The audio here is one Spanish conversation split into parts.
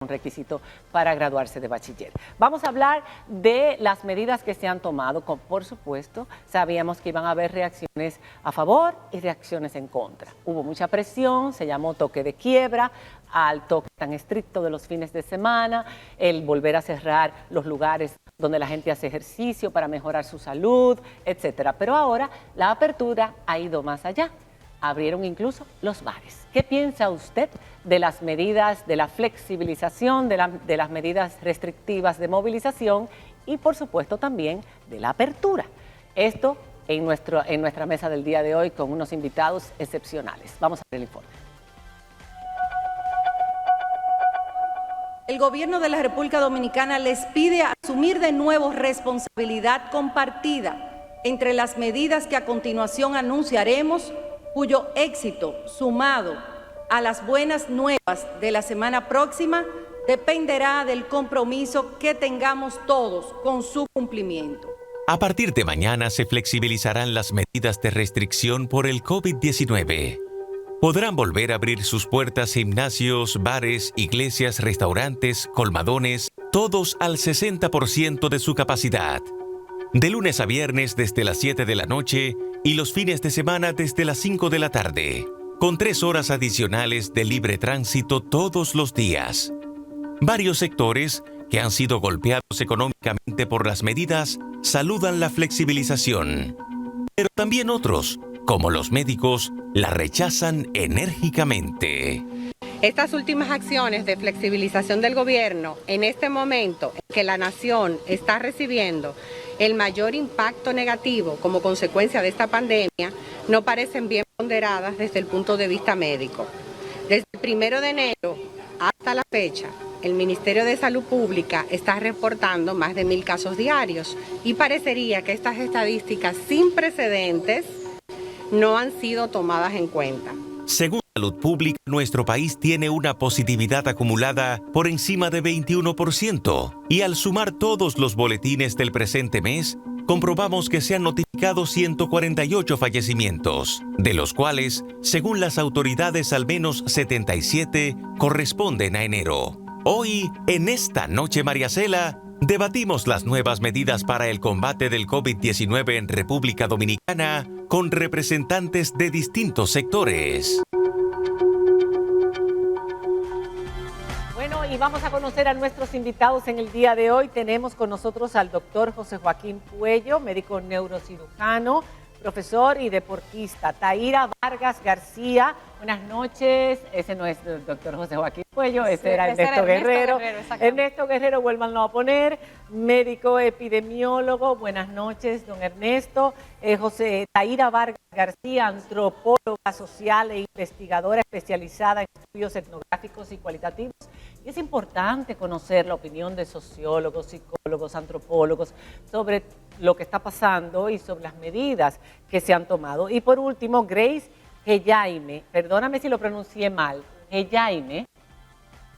un requisito para graduarse de bachiller. Vamos a hablar de las medidas que se han tomado. Por supuesto, sabíamos que iban a haber reacciones a favor y reacciones en contra. Hubo mucha presión, se llamó toque de quiebra al toque tan estricto de los fines de semana, el volver a cerrar los lugares donde la gente hace ejercicio para mejorar su salud, etcétera. Pero ahora la apertura ha ido más allá. Abrieron incluso los bares. ¿Qué piensa usted de las medidas, de la flexibilización, de las medidas restrictivas de movilización y, por supuesto, también de la apertura? Esto en nuestra mesa del día de hoy con unos invitados excepcionales. Vamos a ver el informe. El gobierno de la República Dominicana les pide asumir de nuevo responsabilidad compartida entre las medidas que a continuación anunciaremos, cuyo éxito, sumado a las buenas nuevas de la semana próxima, dependerá del compromiso que tengamos todos con su cumplimiento. A partir de mañana se flexibilizarán las medidas de restricción por el COVID-19. Podrán volver a abrir sus puertas gimnasios, bares, iglesias, restaurantes, colmadones, todos al 60% de su capacidad. De lunes a viernes desde las 7 de la noche y los fines de semana desde las 5 de la tarde, con 3 horas adicionales de libre tránsito todos los días. Varios sectores que han sido golpeados económicamente por las medidas saludan la flexibilización, pero también otros, como los médicos, la rechazan enérgicamente. Estas últimas acciones de flexibilización del gobierno, en este momento en que la nación está recibiendo el mayor impacto negativo como consecuencia de esta pandemia, no parecen bien ponderadas desde el punto de vista médico. Desde el 1 de enero hasta la fecha, el Ministerio de Salud Pública está reportando más de 1.000 casos diarios y parecería que estas estadísticas sin precedentes no han sido tomadas en cuenta. Según Salud Pública, nuestro país tiene una positividad acumulada por encima de 21%, y al sumar todos los boletines del presente mes, comprobamos que se han notificado 148 fallecimientos, de los cuales, según las autoridades, al menos 77 corresponden a enero. Hoy, en esta noche Mariacela, debatimos las nuevas medidas para el combate del COVID-19 en República Dominicana con representantes de distintos sectores. Bueno, y vamos a conocer a nuestros invitados en el día de hoy. Tenemos con nosotros al doctor José Joaquín Puello, médico neurocirujano, profesor y deportista. Taira Vargas García, buenas noches. Ese no es el doctor José Joaquín Puello, ese era Ernesto Guerrero. Ernesto Guerrero, vuélvanlo a poner. Médico epidemiólogo, buenas noches, don Ernesto. Taira Vargas García, antropóloga social e investigadora especializada en estudios etnográficos y cualitativos. Y es importante conocer la opinión de sociólogos, psicólogos, antropólogos sobre lo que está pasando y sobre las medidas que se han tomado. Y por último, Grace Heyaime, perdóname si lo pronuncié mal,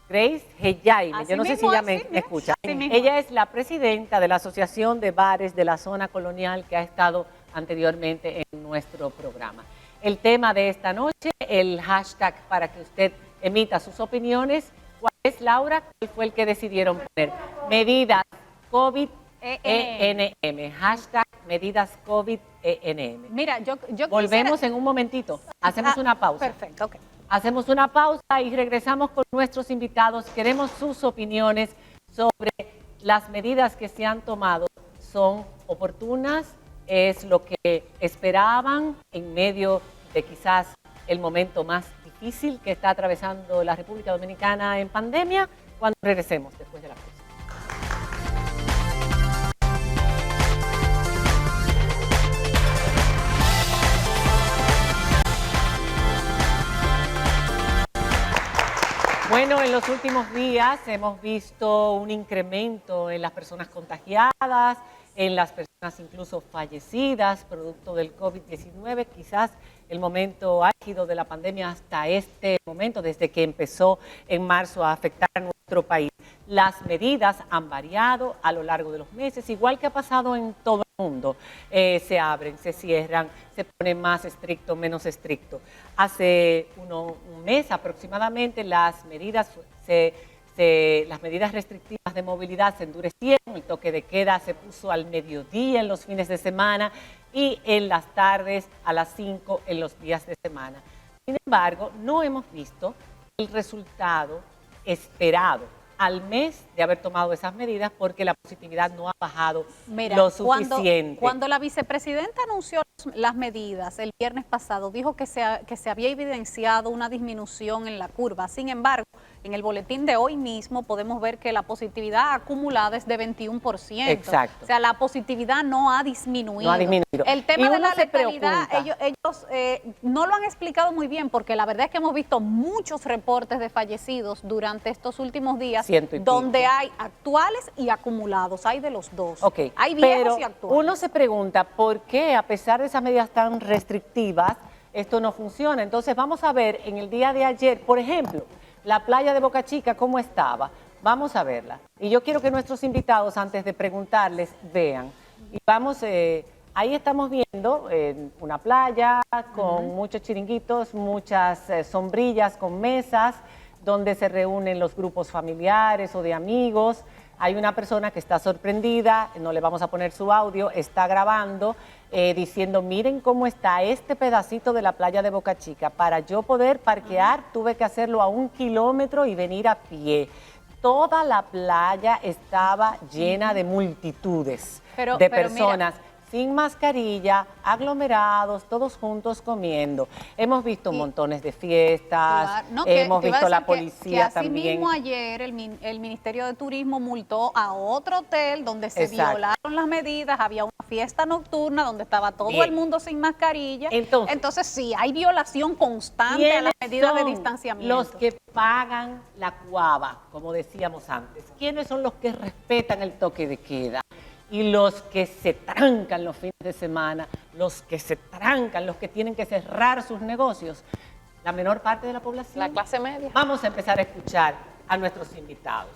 Grace Heyaime, yo no sé si ella me escucha. Ella es la presidenta de la Asociación de Bares de la Zona Colonial, que ha estado anteriormente en nuestro programa. El tema de esta noche, el hashtag para que usted emita sus opiniones. ¿Cuál es, Laura? ¿Cuál fue el que decidieron poner? Medidas COVID-ENM. Hashtag medidas COVID-ENM. Mira, yo Volvemos quisiera... en un momentito. Hacemos una pausa. Perfecto, ok. Hacemos una pausa y regresamos con nuestros invitados. Queremos sus opiniones sobre las medidas que se han tomado. ¿Son oportunas? ¿Es lo que esperaban en medio de quizás el momento más difícil que está atravesando la República Dominicana en pandemia? Cuando regresemos después de la pausa. Bueno, en los últimos días hemos visto un incremento en las personas contagiadas, en las personas incluso fallecidas producto del COVID-19, quizás el momento álgido de la pandemia hasta este momento, desde que empezó en marzo a afectar a nuestro país. Las medidas han variado a lo largo de los meses, igual que ha pasado en todo el mundo. Se abren, se cierran, se pone más estricto, menos estricto. Hace un mes aproximadamente las medidas se las medidas restrictivas de movilidad se endurecieron, el toque de queda se puso al mediodía en los fines de semana y en las tardes a las 5 en los días de semana. Sin embargo, no hemos visto el resultado esperado al mes de haber tomado esas medidas porque la positividad no ha bajado lo suficiente. Cuando la vicepresidenta anunció las medidas el viernes pasado, dijo que se había evidenciado una disminución en la curva. Sin embargo, en el boletín de hoy mismo podemos ver que la positividad acumulada es de 21%. Exacto. O sea, la positividad no ha disminuido. No ha disminuido. El tema de la letalidad, preocupa. ellos no lo han explicado muy bien porque la verdad es que hemos visto muchos reportes de fallecidos durante estos últimos días donde hay actuales y acumulados, hay de los dos. Okay. Hay viejos pero y actuales. Uno se pregunta por qué a pesar de esas medidas tan restrictivas esto no funciona. Entonces vamos a ver en el día de ayer, por ejemplo, la playa de Boca Chica, ¿cómo estaba? Vamos a verla. Y yo quiero que nuestros invitados, antes de preguntarles, vean. Y vamos, ahí estamos viendo una playa con muchos chiringuitos, muchas sombrillas con mesas, donde se reúnen los grupos familiares o de amigos. Hay una persona que está sorprendida, no le vamos a poner su audio, está grabando, diciendo, miren cómo está este pedacito de la playa de Boca Chica. Para yo poder parquear, tuve que hacerlo a 1 kilómetro y venir a pie. Toda la playa estaba llena de multitudes de personas. Mira, sin mascarilla, aglomerados, todos juntos comiendo. Hemos visto montones de fiestas, hemos visto la policía que también. Asimismo ayer el Ministerio de Turismo multó a otro hotel donde se violaron las medidas, había una fiesta nocturna donde estaba todo el mundo sin mascarilla. Entonces sí, hay violación constante a las medidas de distanciamiento. Los que pagan la cuava, como decíamos antes. ¿Quiénes son los que respetan el toque de queda? Y los que se trancan los fines de semana, los que se trancan, los que tienen que cerrar sus negocios, la menor parte de la población. La clase media. Vamos a empezar a escuchar a nuestros invitados.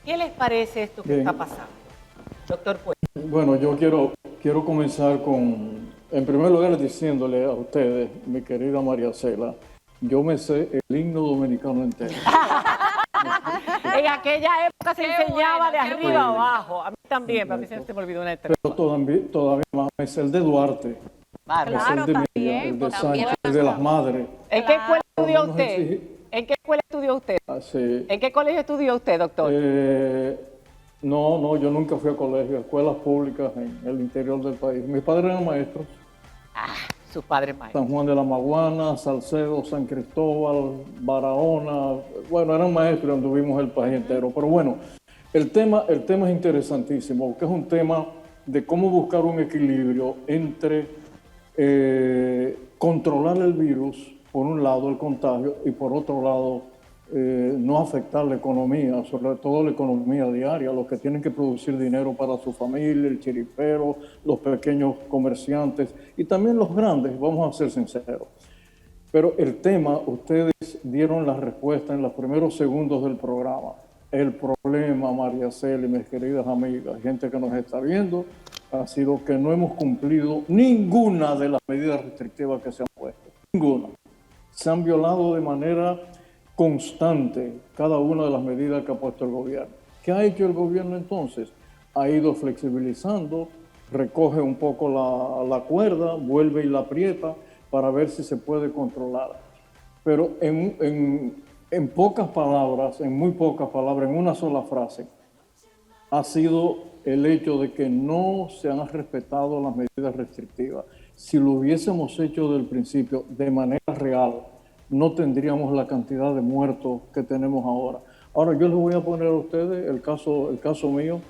¿Qué les parece esto que está pasando? Doctor Puello. Bueno, yo quiero comenzar en primer lugar, diciéndole a ustedes, mi querida María Cela, yo me sé el himno dominicano entero. En aquella época se enseñaba de arriba a abajo. A mí también, para mí se me olvidó una estrella. Pero todavía más me sé el de Duarte. Claro, el de también. El de Sánchez, el de las Madres. ¿En qué escuela estudió usted? ¿En qué escuela estudió usted? Sí. ¿En qué colegio estudió usted, doctor? No, yo nunca fui a colegio, escuelas públicas en el interior del país. Mis padres eran maestros. Sus padres maestros. San Juan de la Maguana, Salcedo, San Cristóbal, Barahona. Bueno, eran maestros y anduvimos el país entero. Pero bueno, el tema es interesantísimo, porque es un tema de cómo buscar un equilibrio entre controlar el virus, por un lado el contagio, y por otro lado no afectar la economía, sobre todo la economía diaria, los que tienen que producir dinero para su familia, el chiripero, los pequeños comerciantes y también los grandes, vamos a ser sinceros. Pero el tema, ustedes dieron la respuesta en los primeros segundos del programa. El problema, María Cela y mis queridas amigas, gente que nos está viendo, ha sido que no hemos cumplido ninguna de las medidas restrictivas que se han puesto. Ninguna. Se han violado de manera constante cada una de las medidas que ha puesto el gobierno. ¿Qué ha hecho el gobierno entonces? Ha ido flexibilizando, recoge un poco la cuerda, vuelve y la aprieta para ver si se puede controlar. Pero en pocas palabras, en muy pocas palabras, en una sola frase, ha sido el hecho de que no se han respetado las medidas restrictivas. Si lo hubiésemos hecho desde el principio de manera real, no tendríamos la cantidad de muertos que tenemos ahora. Ahora yo les voy a poner a ustedes el caso mío,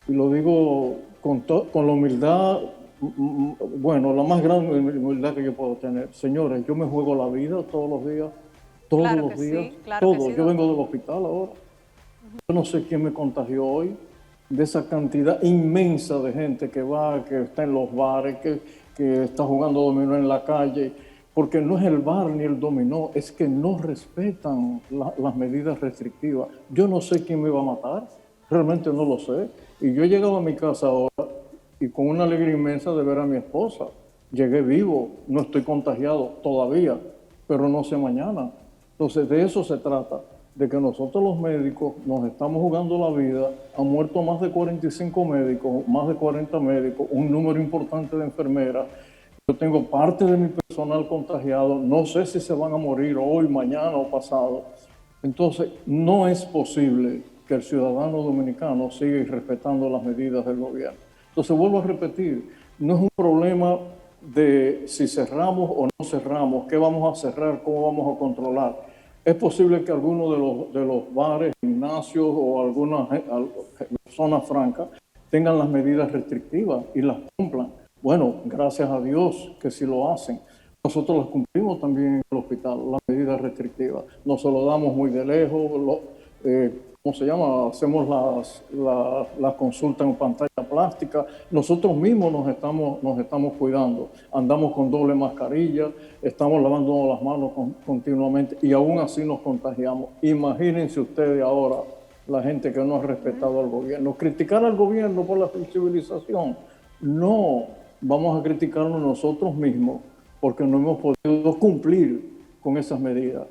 y lo digo con la humildad, bueno, la más grande humildad que yo puedo tener. Señores, yo me juego la vida todos los días, Yo vengo del hospital ahora. Yo no sé quién me contagió hoy, de esa cantidad inmensa de gente que va, que está en los bares, que está jugando dominó en la calle, porque no es el bar ni el dominó, es que no respetan las medidas restrictivas. Yo no sé quién me va a matar, realmente no lo sé. Y yo he llegado a mi casa ahora y con una alegría inmensa de ver a mi esposa. Llegué vivo, no estoy contagiado todavía, pero no sé mañana. Entonces de eso se trata. de que nosotros los médicos nos estamos jugando la vida. Han muerto más de 45 médicos, más de 40 médicos, un número importante de enfermeras. Yo tengo parte de mi personal contagiado, no sé si se van a morir hoy, mañana o pasado. Entonces, no es posible que el ciudadano dominicano siga irrespetando las medidas del gobierno. Entonces, vuelvo a repetir, no es un problema de si cerramos o no cerramos, qué vamos a cerrar, cómo vamos a controlar. Es posible que algunos de los bares, gimnasios o algunas zonas francas tengan las medidas restrictivas y las cumplan. Bueno, gracias a Dios que sí lo hacen. Nosotros las cumplimos también en el hospital, las medidas restrictivas. No se lo damos muy de lejos, ¿cómo se llama? Hacemos las consultas en pantalla plástica. Nosotros mismos nos estamos cuidando. Andamos con doble mascarilla, estamos lavándonos las manos continuamente y aún así nos contagiamos. Imagínense ustedes ahora la gente que no ha respetado al gobierno. Criticar al gobierno por la flexibilización. No, vamos a criticarnos nosotros mismos porque no hemos podido cumplir con esas medidas.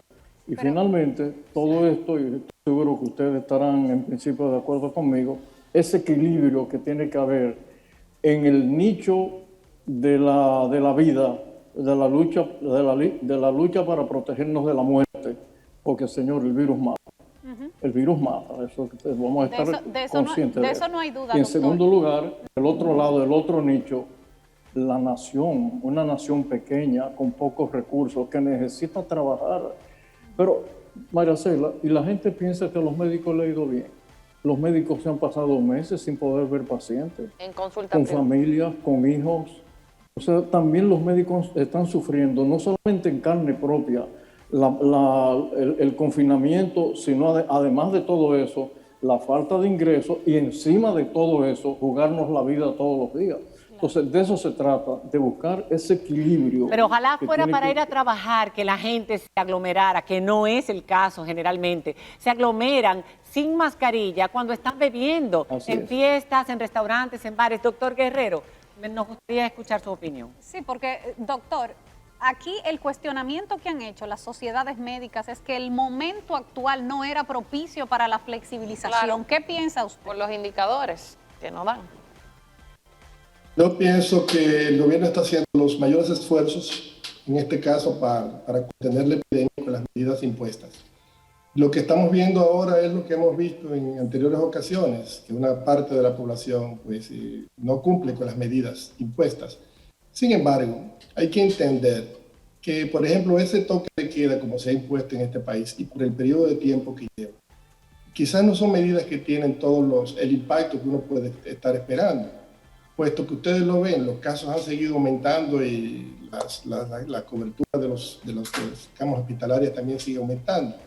Y finalmente, todo esto, y estoy seguro que ustedes estarán en principio de acuerdo conmigo, ese equilibrio que tiene que haber en el nicho de la vida, de la lucha para protegernos de la muerte, porque, señor, el virus mata. El virus mata, eso vamos a estar conscientes de eso no hay duda. Y en doctor. segundo lugar, el otro lado, el otro nicho, la nación, una nación pequeña con pocos recursos que necesita trabajar. Pero, María Cela, y la gente piensa que a los médicos le ha ido bien. Los médicos se han pasado meses sin poder ver pacientes, en consulta con privada, familias, con hijos. O sea, también los médicos están sufriendo, no solamente en carne propia, el confinamiento, sino además de todo eso, la falta de ingresos y encima de todo eso, jugarnos la vida todos los días. Entonces, de eso se trata, de buscar ese equilibrio. Pero ojalá fuera para ir a trabajar, que la gente se aglomerara, que no es el caso generalmente. Se aglomeran sin mascarilla cuando están bebiendo, en fiestas, en restaurantes, en bares. Doctor Guerrero, nos gustaría escuchar su opinión. Sí, porque, doctor, aquí el cuestionamiento que han hecho las sociedades médicas es que el momento actual no era propicio para la flexibilización. Claro. ¿Qué piensa usted? por los indicadores que nos dan. Yo pienso que el gobierno está haciendo los mayores esfuerzos, en este caso, para contener la epidemia con las medidas impuestas. Lo que estamos viendo ahora es lo que hemos visto en anteriores ocasiones, que una parte de la población pues, no cumple con las medidas impuestas. Sin embargo, hay que entender que, por ejemplo, ese toque de queda, como se ha impuesto en este país, y por el periodo de tiempo que lleva, quizás no son medidas que tienen el impacto que uno puede estar esperando. Puesto que ustedes lo ven, los casos han seguido aumentando y la cobertura de los camas hospitalarias también sigue aumentando.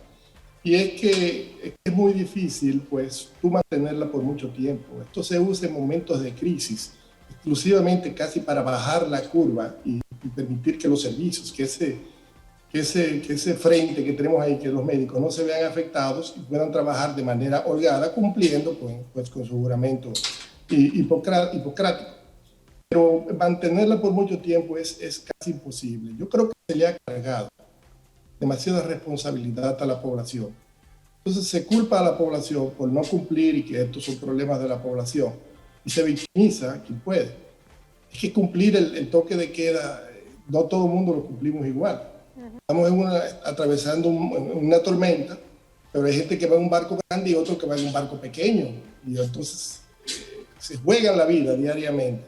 Y es que es muy difícil, pues, tú mantenerla por mucho tiempo. Esto se usa en momentos de crisis, exclusivamente casi para bajar la curva y permitir que los servicios, que ese frente que tenemos ahí, que los médicos no se vean afectados y puedan trabajar de manera holgada, cumpliendo pues, con su juramento hipocrático. Pero mantenerla por mucho tiempo es casi imposible. Yo creo que se le ha cargado demasiada responsabilidad a la población. Entonces se culpa a la población por no cumplir y que estos son problemas de la población. Y se victimiza a quien puede. Es que cumplir el toque de queda, no todo el mundo lo cumplimos igual. Estamos atravesando una tormenta, pero hay gente que va en un barco grande y otro que va en un barco pequeño. Y entonces se juegan la vida diariamente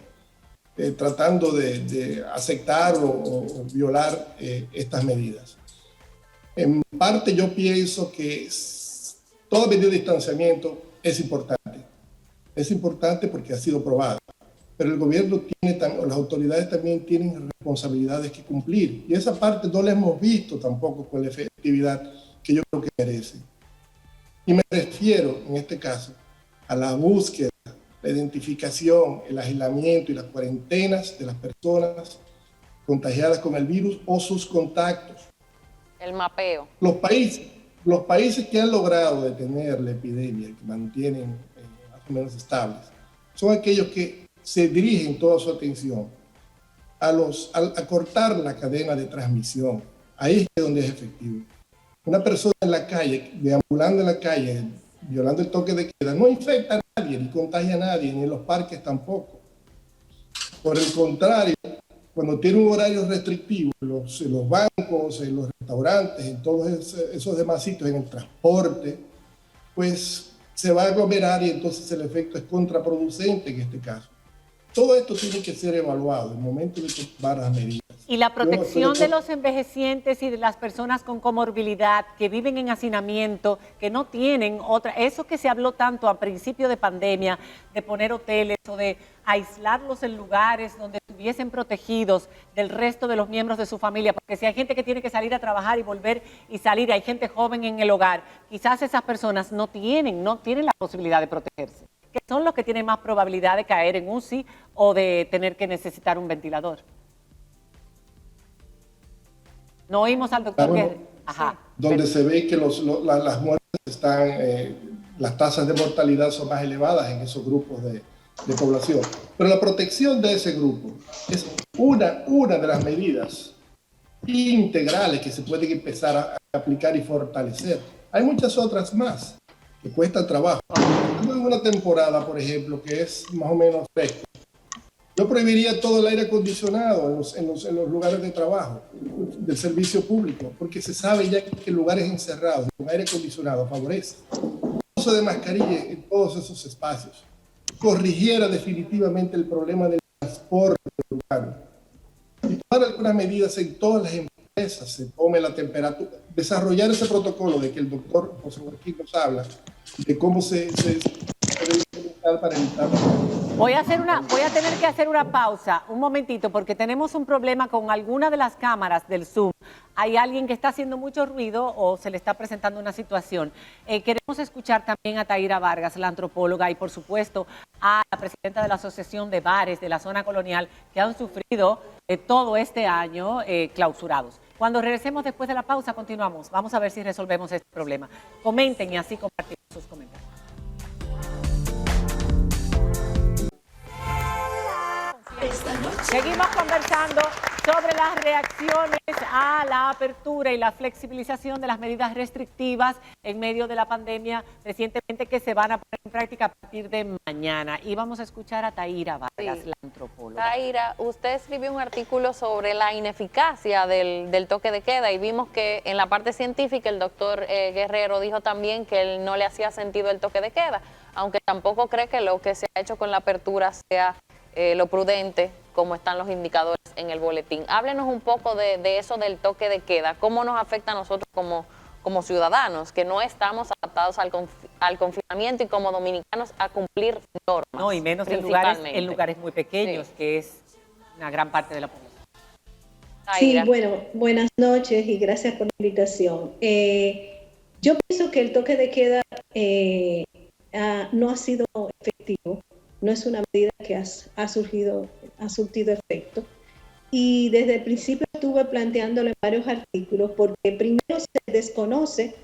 tratando de aceptar o violar estas medidas. En parte yo pienso que toda medida de distanciamiento es importante. Es importante porque ha sido probada. Pero el gobierno las autoridades también tienen responsabilidades que cumplir. Y esa parte no la hemos visto tampoco con la efectividad que yo creo que merece. Y me refiero, en este caso, a la búsqueda, la identificación, el aislamiento y las cuarentenas de las personas contagiadas con el virus o sus contactos. El mapeo. Los países que han logrado detener la epidemia, que mantienen más o menos estables, son aquellos que se dirigen toda su atención a cortar la cadena de transmisión. Ahí es donde es efectivo. Una persona en la calle, deambulando en la calle, violando el toque de queda, no infecta a nadie, ni contagia a nadie, ni en los parques tampoco. Por el contrario, cuando tiene un horario restrictivo, en los bancos, en los restaurantes, en todos esos demás sitios, en el transporte, pues se va a aglomerar y entonces el efecto es contraproducente en este caso. Todo esto tiene que ser evaluado en el momento de tomar las medidas. Y la protección de los envejecientes y de las personas con comorbilidad que viven en hacinamiento, que no tienen otra, eso que se habló tanto a principio de pandemia, de poner hoteles o de aislarlos en lugares donde estuviesen protegidos del resto de los miembros de su familia, porque si hay gente que tiene que salir a trabajar y volver y salir, hay gente joven en el hogar, quizás esas personas no tienen la posibilidad de protegerse, que son los que tienen más probabilidad de caer en UCI o de tener que necesitar un ventilador. No oímos al doctor bueno, Ajá. Donde se ve que las muertes están, las tasas de mortalidad son más elevadas en esos grupos de población. Pero la protección de ese grupo es una de las medidas integrales que se pueden empezar a aplicar y fortalecer. Hay muchas otras más que cuestan trabajo. Estamos en una temporada, por ejemplo, que es más o menos fresca. Yo prohibiría todo el aire acondicionado en los lugares de trabajo del servicio público, porque se sabe ya que lugares encerrados con aire acondicionado favorece. El uso de mascarillas en todos esos espacios corrigiera definitivamente el problema del transporte urbano. Y tomar algunas medidas en todas las empresas, se tome la temperatura, desarrollar ese protocolo de que el doctor José Joaquín nos habla, de cómo se puede implementar para evitar. Voy a tener que hacer una pausa, un momentito, porque tenemos un problema con alguna de las cámaras del Zoom. Hay alguien que está haciendo mucho ruido o se le está presentando una situación. Queremos escuchar también a Taira Vargas, la antropóloga, y por supuesto a la presidenta de la Asociación de Bares de la Zona Colonial, que han sufrido todo este año clausurados. Cuando regresemos después de la pausa, continuamos. Vamos a ver si resolvemos este problema. Comenten y así compartimos sus comentarios. Seguimos conversando sobre las reacciones a la apertura y la flexibilización de las medidas restrictivas en medio de la pandemia recientemente que se van a poner en práctica a partir de mañana. Y vamos a escuchar a Taira Vargas, la antropóloga. Taira, usted escribió un artículo sobre la ineficacia del toque de queda y vimos que en la parte científica el doctor Guerrero dijo también que él no le hacía sentido el toque de queda, aunque tampoco cree que lo que se ha hecho con la apertura sea lo prudente, como están los indicadores en el boletín. Háblenos un poco de eso del toque de queda, cómo nos afecta a nosotros como ciudadanos, que no estamos adaptados al confinamiento y como dominicanos a cumplir normas. No, y menos en lugares muy pequeños, sí, que es una gran parte de la población. Sí, bueno, buenas noches y gracias por la invitación. Yo pienso que el toque de queda no ha sido efectivo. No es una medida que ha surtido efecto. Y desde el principio estuve planteándolo en varios artículos porque primero se desconoce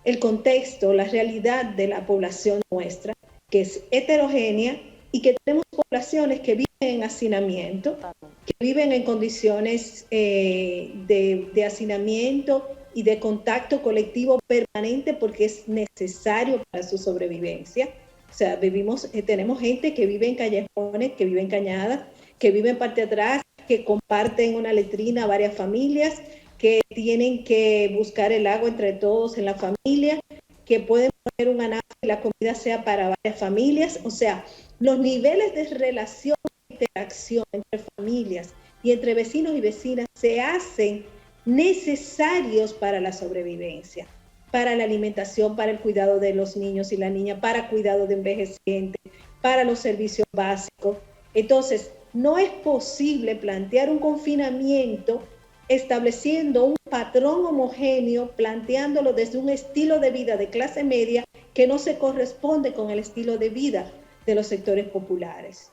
el contexto, la realidad de la población nuestra, que es heterogénea y que tenemos poblaciones que viven en hacinamiento, que viven en condiciones de hacinamiento y de contacto colectivo permanente porque es necesario para su sobrevivencia. O sea, tenemos gente que vive en callejones, que vive en cañadas, que vive en parte de atrás, que comparten una letrina varias familias, que tienen que buscar el agua entre todos en la familia, que pueden poner un anafe y la comida sea para varias familias. O sea, los niveles de relación e interacción entre familias y entre vecinos y vecinas se hacen necesarios para la sobrevivencia, para la alimentación, para el cuidado de los niños y la niña, para cuidado de envejecientes, para los servicios básicos. Entonces, no es posible plantear un confinamiento estableciendo un patrón homogéneo, planteándolo desde un estilo de vida de clase media que no se corresponde con el estilo de vida de los sectores populares.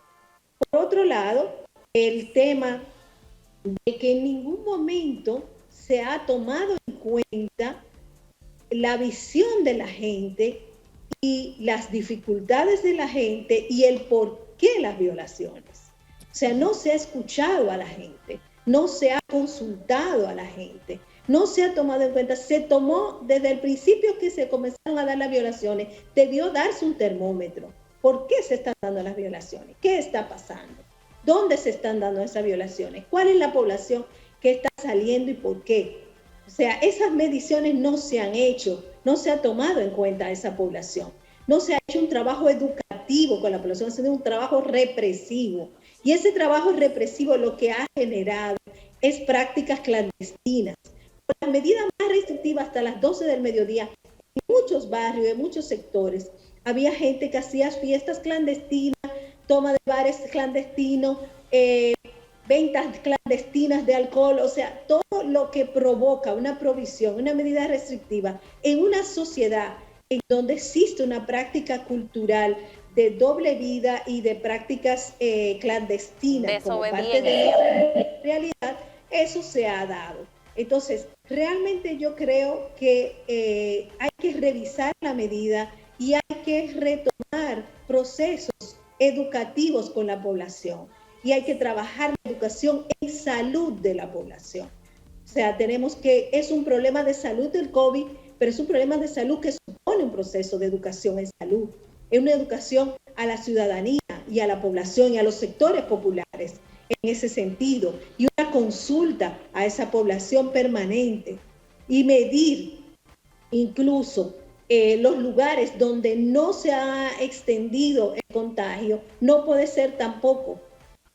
Por otro lado, el tema de que en ningún momento se ha tomado en cuenta la visión de la gente y las dificultades de la gente y el por qué las violaciones. O sea, no se ha escuchado a la gente, no se ha consultado a la gente, no se ha tomado en cuenta. Se tomó desde el principio que se comenzaron a dar las violaciones, debió darse un termómetro. ¿Por qué se están dando las violaciones? ¿Qué está pasando? ¿Dónde se están dando esas violaciones? ¿Cuál es la población que está saliendo y por qué? O sea, esas mediciones no se han hecho, no se ha tomado en cuenta a esa población. No se ha hecho un trabajo educativo con la población, sino un trabajo represivo. Y ese trabajo represivo lo que ha generado es prácticas clandestinas. Con las medidas más restrictivas hasta las 12 del mediodía, en muchos barrios, en muchos sectores, había gente que hacía fiestas clandestinas, toma de bares clandestinos, ventas clandestinas de alcohol, o sea, todo lo que provoca una provisión, una medida restrictiva en una sociedad en donde existe una práctica cultural de doble vida y de prácticas clandestinas como parte de la realidad, eso se ha dado. Entonces, realmente yo creo que hay que revisar la medida y hay que retomar procesos educativos con la población y hay que trabajar la educación en salud de la población. O sea, es un problema de salud del COVID, pero es un problema de salud que supone un proceso de educación en salud. Es una educación a la ciudadanía y a la población y a los sectores populares en ese sentido, y una consulta a esa población permanente y medir incluso los lugares donde no se ha extendido el contagio, no puede ser tampoco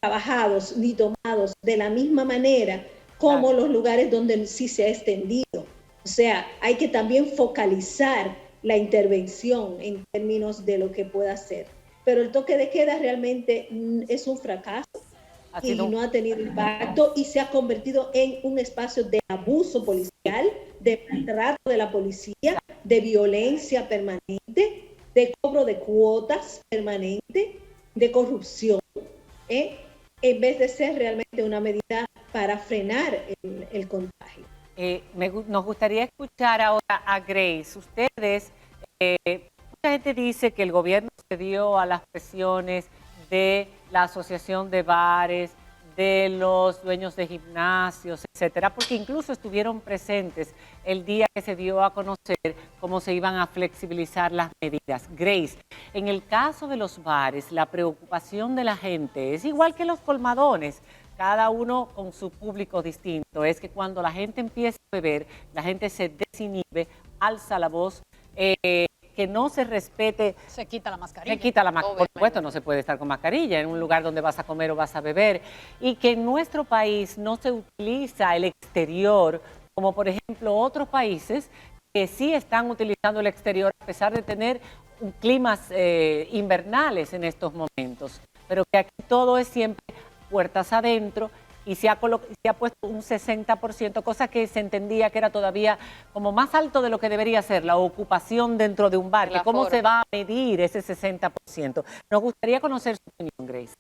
trabajados ni tomados de la misma manera como los lugares donde sí se ha extendido. O sea, hay que también focalizar la intervención en términos de lo que pueda hacer. Pero el toque de queda realmente es un fracaso y no ha tenido impacto y se ha convertido en un espacio de abuso policial, de maltrato de la policía, de violencia permanente, de cobro de cuotas permanente, de corrupción, en vez de ser realmente una medida para frenar el contagio. Nos gustaría escuchar ahora a Grace. Ustedes, mucha gente dice que el gobierno cedió a las presiones de la asociación de bares, de los dueños de gimnasios, etcétera, porque incluso estuvieron presentes el día que se dio a conocer cómo se iban a flexibilizar las medidas. Grace, en el caso de los bares, la preocupación de la gente es igual que los colmadones, cada uno con su público distinto. Es que cuando la gente empieza a beber, la gente se desinhibe, alza la voz, que no se respete. Se quita la mascarilla. Se quita la mascarilla. Por supuesto, no se puede estar con mascarilla en un lugar donde vas a comer o vas a beber. Y que en nuestro país no se utiliza el exterior, como por ejemplo otros países que sí están utilizando el exterior a pesar de tener climas invernales en estos momentos. Pero que aquí todo es siempre puertas adentro y se ha puesto un 60%, cosa que se entendía que era todavía como más alto de lo que debería ser la ocupación dentro de un bar. Que ¿cómo se va a medir ese 60%? Nos gustaría conocer su opinión, Grace.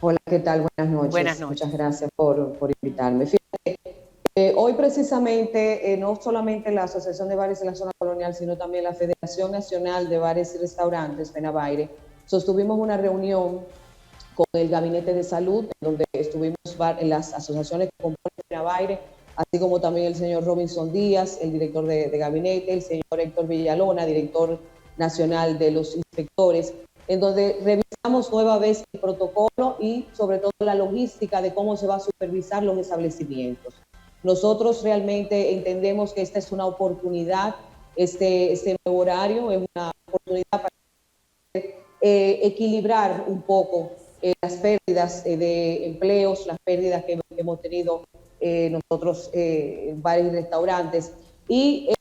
Hola, ¿qué tal? Buenas noches. Buenas noches. Muchas gracias por invitarme. Fíjate, hoy precisamente no solamente la Asociación de Bares de la Zona Colonial, sino también la Federación Nacional de Bares y Restaurantes, FENABAIRE, sostuvimos una reunión con el Gabinete de Salud, en donde estuvimos en las asociaciones que componen FENABAIRE, así como también el señor Robinson Díaz, el director de gabinete, el señor Héctor Villalona, director nacional de los inspectores, en donde revisamos nueva vez el protocolo y sobre todo la logística de cómo se va a supervisar los establecimientos. Nosotros realmente entendemos que esta es una oportunidad, este nuevo horario es una oportunidad para equilibrar un poco las pérdidas de empleos, las pérdidas que hemos tenido nosotros en bares y restaurantes, y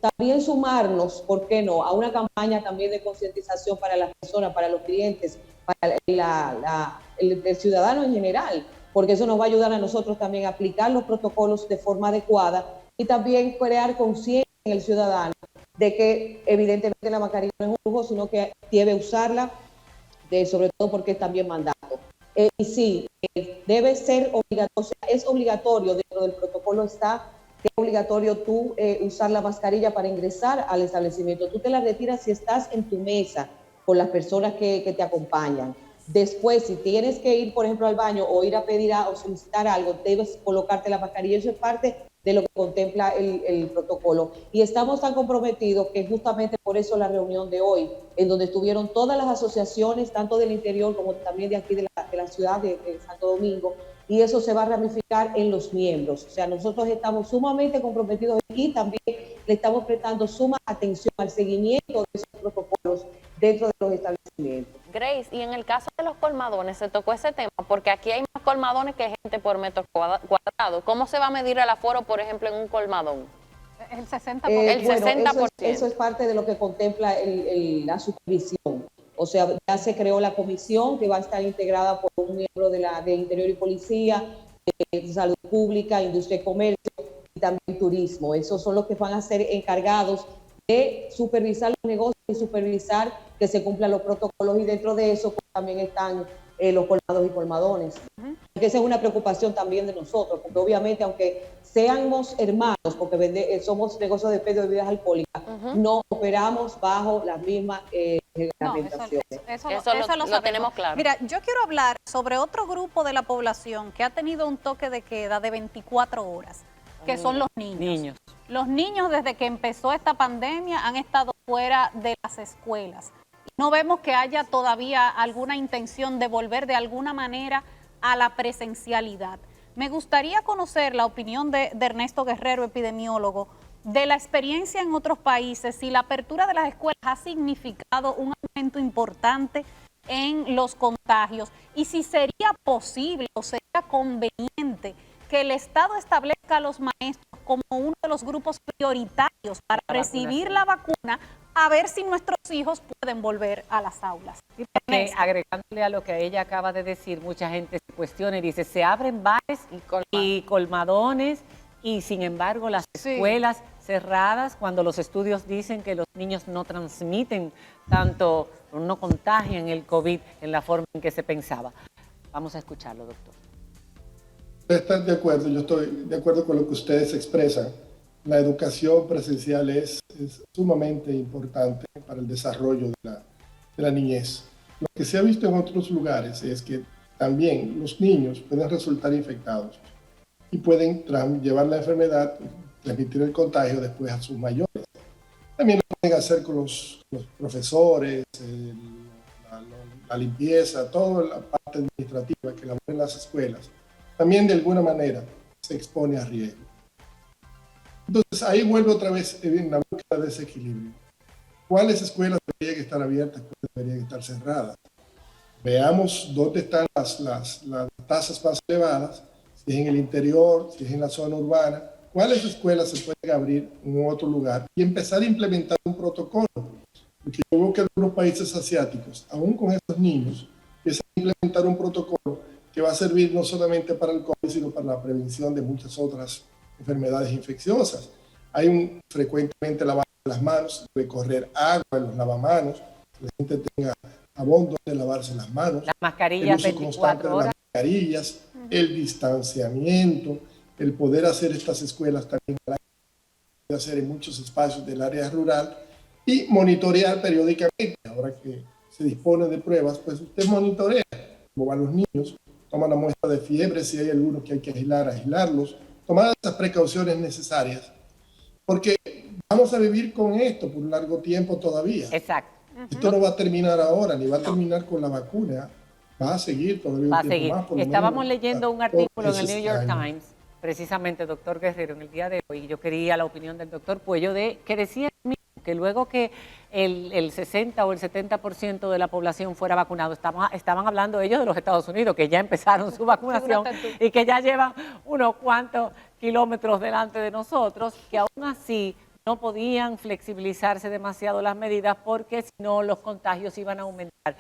también sumarnos, ¿por qué no?, a una campaña también de concientización para las personas, para los clientes, para el ciudadano en general, porque eso nos va a ayudar a nosotros también a aplicar los protocolos de forma adecuada y también crear conciencia en el ciudadano de que evidentemente la mascarilla no es un lujo, sino que debe usarla, sobre todo porque es también mandato. Y sí, debe ser obligatorio, es obligatorio, dentro del protocolo está que es obligatorio tú usar la mascarilla para ingresar al establecimiento. Tú te la retiras si estás en tu mesa con las personas que te acompañan. Después, si tienes que ir, por ejemplo, al baño o ir a pedir o solicitar algo, debes colocarte la mascarilla. Eso es parte de lo que contempla el protocolo. Y estamos tan comprometidos que justamente por eso la reunión de hoy, en donde estuvieron todas las asociaciones, tanto del interior como también de aquí de la ciudad de Santo Domingo, y eso se va a ramificar en los miembros. O sea, nosotros estamos sumamente comprometidos y también le estamos prestando suma atención al seguimiento de esos protocolos dentro de los establecimientos. Grace, y en el caso de los colmadones, se tocó ese tema, porque aquí hay más colmadones que gente por metro cuadrado. ¿Cómo se va a medir el aforo, por ejemplo, en un colmadón? El 60%. El 60%. Eso es parte de lo que contempla la supervisión. O sea, ya se creó la comisión que va a estar integrada por un miembro de Interior y Policía, de Salud Pública, Industria y Comercio y también Turismo. Esos son los que van a ser encargados de supervisar los negocios y supervisar que se cumplan los protocolos, y dentro de eso pues, también están los colmados y colmadones. Porque esa es una preocupación también de nosotros, porque obviamente aunque seamos hermanos, porque somos negocios de de bebidas alcohólicas, no operamos bajo las mismas reglamentaciones. Eso lo tenemos claro. Mira, yo quiero hablar sobre otro grupo de la población que ha tenido un toque de queda de 24 horas, que son los niños. Los niños, desde que empezó esta pandemia, han estado fuera de las escuelas. No vemos que haya todavía alguna intención de volver de alguna manera a la presencialidad. Me gustaría conocer la opinión de Ernesto Guerrero, epidemiólogo, de la experiencia en otros países, si la apertura de las escuelas ha significado un aumento importante en los contagios y si sería posible o sería conveniente que el Estado establezca a los maestros como uno de los grupos prioritarios para recibir la vacuna, a ver si nuestros hijos pueden volver a las aulas. Agregándole a lo que ella acaba de decir, mucha gente se cuestiona y dice, se abren bares y colmadones y sin embargo las escuelas cerradas, cuando los estudios dicen que los niños no transmiten tanto, no contagian el COVID en la forma en que se pensaba. Vamos a escucharlo, doctor. Estoy de acuerdo, yo estoy de acuerdo con lo que ustedes expresan. La educación presencial es sumamente importante para el desarrollo de la niñez. Lo que se ha visto en otros lugares es que también los niños pueden resultar infectados y pueden llevar la enfermedad, transmitir el contagio después a sus mayores. También lo pueden hacer con los profesores, la limpieza, toda la parte administrativa que laboran en las escuelas. También de alguna manera se expone a riesgo. Entonces ahí vuelve otra vez en la búsqueda de ese equilibrio. ¿Cuáles escuelas deberían estar abiertas, cuáles deberían estar cerradas? Veamos dónde están las tasas más elevadas, si es en el interior, si es en la zona urbana, cuáles escuelas se pueden abrir en otro lugar y empezar a implementar un protocolo. Porque yo veo que algunos países asiáticos, aún con esos niños, empiezan a implementar un protocolo que va a servir no solamente para el COVID, sino para la prevención de muchas otras enfermedades infecciosas. Hay frecuentemente lavado las manos, recorrer agua en los lavamanos, que la gente tenga jabón donde lavarse las manos, las mascarillas, el uso constante de las mascarillas, el distanciamiento, el poder hacer estas escuelas también hacer en muchos espacios del área rural y monitorear periódicamente. Ahora que se dispone de pruebas, pues usted monitorea cómo van los niños, toma la muestra de fiebre, si hay algunos que hay que aislarlos, tomar esas precauciones necesarias, porque vamos a vivir con esto por un largo tiempo todavía. Exacto. Esto no va a terminar ahora, ni va a terminar con la vacuna, va a seguir todavía un tiempo más. Estábamos leyendo un artículo en el New York Times, precisamente, doctor Guerrero, en el día de hoy, y yo quería la opinión del doctor Puello, que decía que luego que el 60 o el 70% de la población fuera vacunado, estaban hablando ellos de los Estados Unidos, que ya empezaron su vacunación y que ya llevan unos cuantos kilómetros delante de nosotros, que aún así no podían flexibilizarse demasiado las medidas porque si no los contagios iban a aumentar.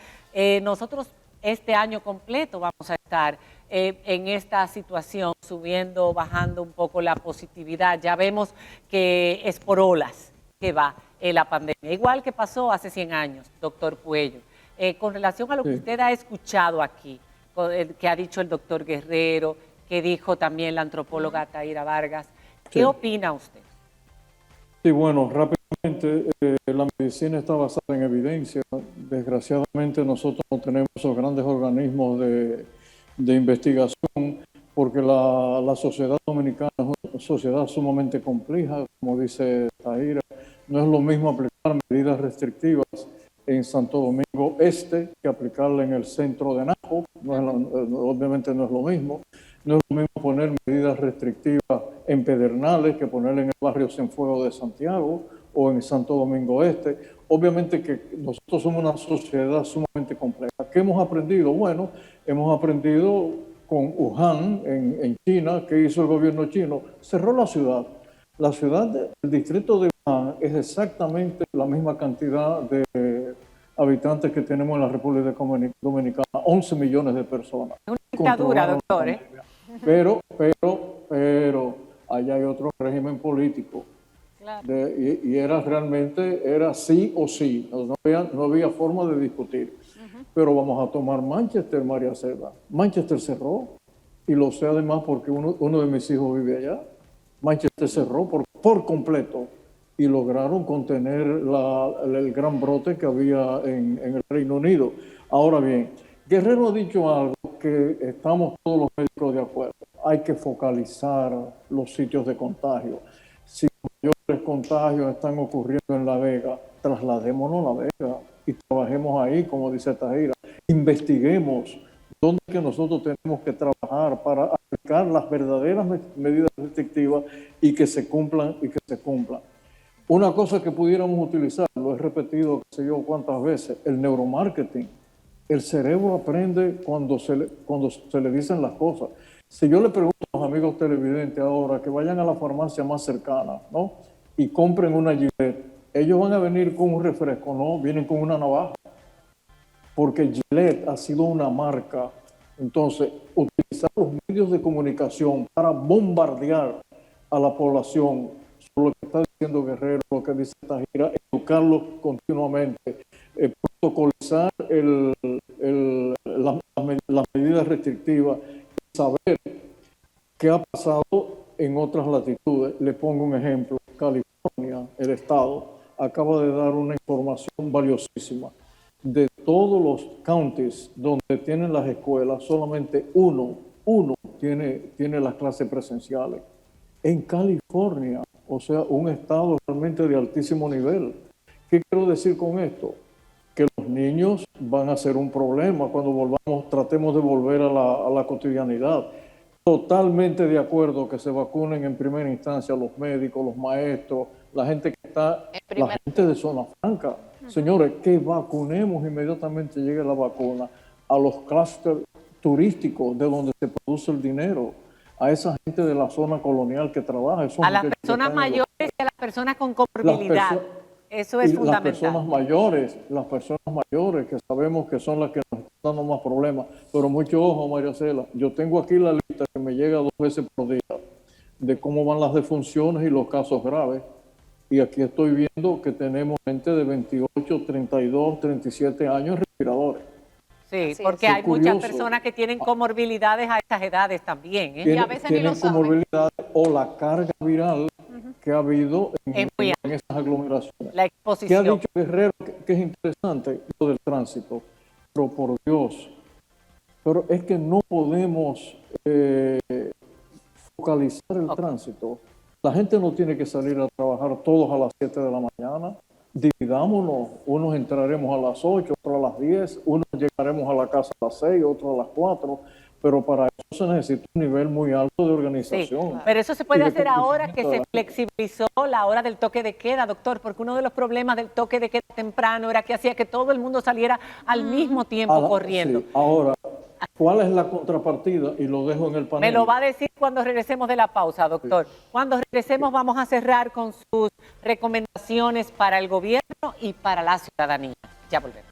Nosotros este año completo vamos a estar en esta situación, subiendo, bajando un poco la positividad. Ya vemos que es por olas que va la pandemia, igual que pasó hace 100 años, doctor Puello. Con relación a lo que usted ha escuchado aquí, que ha dicho el doctor Guerrero, que dijo también la antropóloga Taira Vargas, ¿qué opina usted? Sí, bueno, rápidamente, la medicina está basada en evidencia. Desgraciadamente nosotros no tenemos esos grandes organismos de investigación porque la sociedad dominicana es una sociedad sumamente compleja, como dice Tahira. No es lo mismo aplicar medidas restrictivas en Santo Domingo Este que aplicarla en el centro de Napo. Obviamente no es lo mismo. No es lo mismo poner medidas restrictivas en Pedernales que ponerla en el barrio Cienfuegos de Santiago o en Santo Domingo Este. Obviamente que nosotros somos una sociedad sumamente compleja. ¿Qué hemos aprendido? Bueno, hemos aprendido con Wuhan, en China. ¿Qué hizo el gobierno chino? Cerró la ciudad. La ciudad del distrito de Wuhan es exactamente la misma cantidad de habitantes que tenemos en la República Dominicana, 11 millones de personas. Es una dictadura, doctor, ¿eh? Pero allá hay otro régimen político. Claro. Y era realmente sí o sí, no había forma de discutir. Pero vamos a tomar Manchester, María Cela. Manchester cerró, y lo sé además porque uno de mis hijos vive allá. Manchester cerró por completo y lograron contener el gran brote que había en el Reino Unido. Ahora bien, Guerrero ha dicho algo que estamos todos los médicos de acuerdo. Hay que focalizar los sitios de contagio. Si los mayores contagios están ocurriendo en La Vega, trasladémonos a La Vega y trabajemos ahí, como dice Tahira. Investiguemos dónde es que nosotros tenemos que trabajar para aplicar las verdaderas medidas restrictivas y que se cumplan. Una cosa que pudiéramos utilizar, lo he repetido qué sé yo cuántas veces, el neuromarketing. El cerebro aprende cuando se le dicen las cosas. Si yo le pregunto a los amigos televidentes ahora que vayan a la farmacia más cercana, ¿no?, y compren una Gillette, ellos van a venir con un refresco, no, vienen con una navaja. Porque Gillette ha sido una marca. Entonces, utilizar los medios de comunicación para bombardear a la población sobre lo que está diciendo Guerrero, lo que dice Tahira, educarlos continuamente, protocolizar las medidas restrictivas, saber qué ha pasado en otras latitudes. Le pongo un ejemplo. California, el estado, acaba de dar una información valiosísima. De todos los counties donde tienen las escuelas, solamente uno tiene las clases presenciales. En California, o sea, un estado realmente de altísimo nivel. ¿Qué quiero decir con esto? Que los niños van a ser un problema cuando tratemos de volver a la cotidianidad. Totalmente de acuerdo que se vacunen en primera instancia los médicos, los maestros, la gente que está, la gente de zona franca. Señores, que vacunemos inmediatamente llegue la vacuna a los clústeres turísticos de donde se produce el dinero, a esa gente de la zona colonial que trabaja. A las personas mayores y a las personas con comorbilidad. Eso es fundamental. Las personas mayores que sabemos que son las que nos están dando más problemas. Pero mucho ojo, María Cela, yo tengo aquí la lista que me llega 2 veces por día de cómo van las defunciones y los casos graves. Y aquí estoy viendo que tenemos gente de 28, 32, 37 años respiradores. Sí, porque hay muchas personas que tienen comorbilidades a estas edades también, ¿eh? Y a veces ni lo saben. Comorbilidades o la carga viral que ha habido en esas aglomeraciones. La exposición. ¿Qué ha dicho Guerrero que es interesante? Lo del tránsito. Pero por Dios, pero es que no podemos focalizar el tránsito. La gente no tiene que salir a trabajar todos a las 7 de la mañana. Dividámonos. Unos entraremos a las 8, otros a las 10, unos llegaremos a la casa a las 6, otros a las 4. Pero para eso se necesita un nivel muy alto de organización. Sí, pero eso se puede hacer ahora que se flexibilizó la hora del toque de queda, doctor, porque uno de los problemas del toque de queda temprano era que hacía que todo el mundo saliera al mismo tiempo corriendo. Sí. Ahora, ¿cuál es la contrapartida? Y lo dejo en el panel. Me lo va a decir cuando regresemos de la pausa, doctor. Sí. Cuando regresemos vamos a cerrar con sus recomendaciones para el gobierno y para la ciudadanía. Ya volvemos.